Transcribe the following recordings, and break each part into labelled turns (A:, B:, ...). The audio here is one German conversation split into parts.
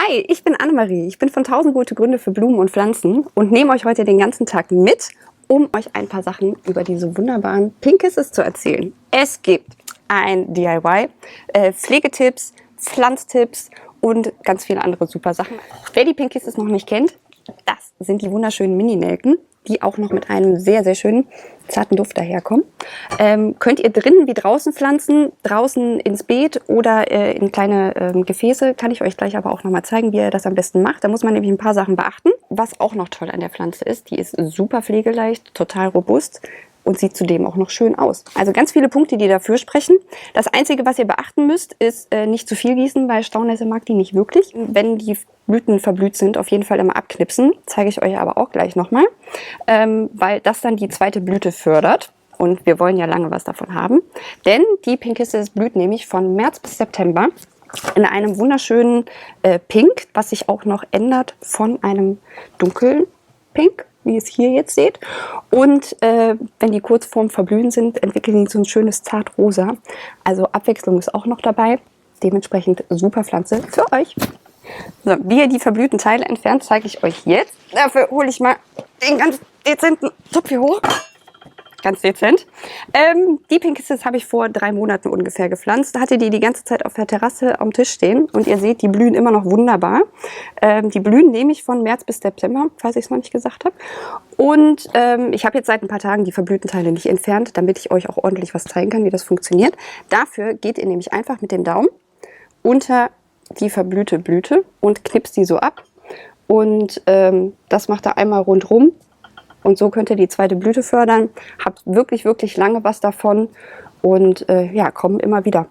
A: Hi, ich bin Annemarie. Ich bin von 1000 gute Gründe für Blumen und Pflanzen und nehme euch heute den ganzen Tag mit, um euch ein paar Sachen über diese wunderbaren Pink Kisses zu erzählen. Es gibt ein DIY, Pflegetipps, Pflanztipps und ganz viele andere super Sachen. Wer die Pink Kisses noch nicht kennt, das sind die wunderschönen Mini-Nelken, die auch noch mit einem sehr, sehr schönen zarten Duft daherkommen. Könnt ihr drinnen wie draußen pflanzen, draußen ins Beet oder in kleine Gefäße. Kann ich euch gleich aber auch nochmal zeigen, wie ihr das am besten macht. Da muss man nämlich ein paar Sachen beachten. Was auch noch toll an der Pflanze ist, die ist super pflegeleicht, total robust und sieht zudem auch noch schön aus. Also ganz viele Punkte, die dafür sprechen. Das Einzige, was ihr beachten müsst, ist nicht zu viel gießen, weil Staunässe mag die nicht wirklich. Wenn die Blüten verblüht sind, auf jeden Fall immer abknipsen. Zeige ich euch aber auch gleich nochmal, weil das dann die zweite Blüte fördert. Und wir wollen ja lange was davon haben. Denn die Pink Kisses blüht nämlich von März bis September in einem wunderschönen Pink, was sich auch noch ändert von einem dunklen Pink, wie ihr es hier jetzt seht. Und wenn die kurz vorm Verblühen sind, entwickeln die so ein schönes Zartrosa. Also Abwechslung ist auch noch dabei. Dementsprechend super Pflanze für euch. So, wie ihr die verblühten Teile entfernt, zeige ich euch jetzt. Dafür hole ich mal den ganz dezenten Topf hier hoch. Ganz dezent. Die Pink Kisses habe ich vor 3 Monaten ungefähr gepflanzt. Da hatte die ganze Zeit auf der Terrasse am Tisch stehen. Und ihr seht, die blühen immer noch wunderbar. Die blühen nämlich von März bis September, falls ich es noch nicht gesagt habe. Und ich habe jetzt seit ein paar Tagen die verblühten Teile nicht entfernt, damit ich euch auch ordentlich was zeigen kann, wie das funktioniert. Dafür geht ihr nämlich einfach mit dem Daumen unter die verblühte Blüte und knipst die so ab. Und das macht er einmal rundrum. Und so könnt ihr die zweite Blüte fördern. Habt wirklich, wirklich lange was davon und ja, kommen immer wieder.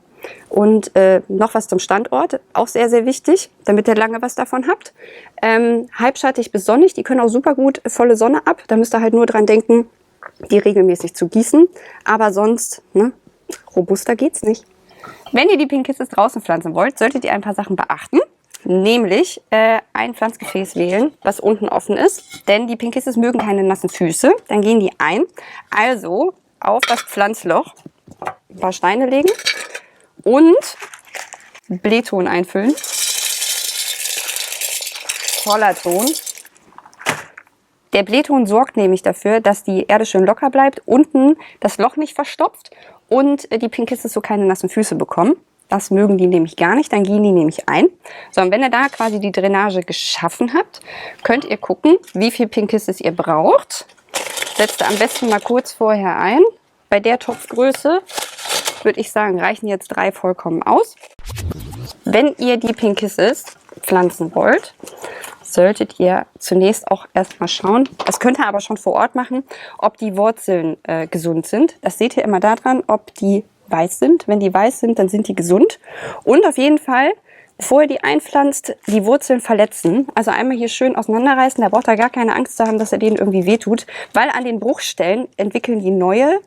A: Und noch was zum Standort, auch sehr, sehr wichtig, damit ihr lange was davon habt. Halbschattig bis sonnig, die können auch super gut volle Sonne ab. Da müsst ihr halt nur dran denken, die regelmäßig zu gießen. Aber sonst, ne, robuster geht's nicht. Wenn ihr die Pink Kisses draußen pflanzen wollt, solltet ihr ein paar Sachen beachten. Nämlich ein Pflanzgefäß wählen, was unten offen ist. Denn die Pink Kisses mögen keine nassen Füße. Dann gehen die ein. Also auf das Pflanzloch ein paar Steine legen und Blähton einfüllen. Voller Ton. Der Blähton sorgt nämlich dafür, dass die Erde schön locker bleibt, unten das Loch nicht verstopft und die Pink Kisses so keine nassen Füße bekommen. Das mögen die nämlich gar nicht, dann gehen die nämlich ein. So, und wenn ihr da quasi die Drainage geschaffen habt, könnt ihr gucken, wie viel Pink Kisses ihr braucht. Setzt am besten mal kurz vorher ein. Bei der Topfgröße würde ich sagen, reichen jetzt 3 vollkommen aus. Wenn ihr die Pink Kisses pflanzen wollt, solltet ihr zunächst auch erstmal schauen, das könnt ihr aber schon vor Ort machen, ob die Wurzeln gesund sind. Das seht ihr immer daran, ob die weiß sind. Wenn die weiß sind, dann sind die gesund. Und auf jeden Fall, bevor ihr die einpflanzt, die Wurzeln verletzen. Also einmal hier schön auseinanderreißen. Da braucht ihr gar keine Angst zu haben, dass er denen irgendwie wehtut. Weil an den Bruchstellen entwickeln die neue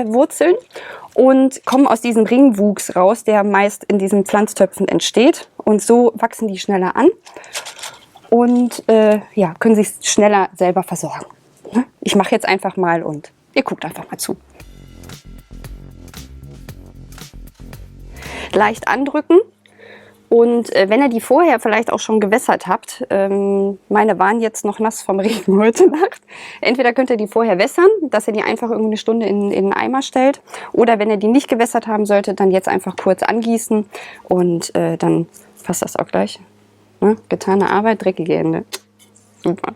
A: Wurzeln und kommen aus diesem Ringwuchs raus, der meist in diesen Pflanztöpfen entsteht. Und so wachsen die schneller an und ja, können sich schneller selber versorgen. Ich mache jetzt einfach mal und ihr guckt einfach mal zu. Leicht andrücken und wenn ihr die vorher vielleicht auch schon gewässert habt, meine waren jetzt noch nass vom Regen heute Nacht, entweder könnt ihr die vorher wässern, dass ihr die einfach irgendwie eine Stunde in einen Eimer stellt, oder wenn ihr die nicht gewässert haben solltet, dann jetzt einfach kurz angießen und dann passt das auch gleich. Ne? Getane Arbeit, dreckige Hände. Super.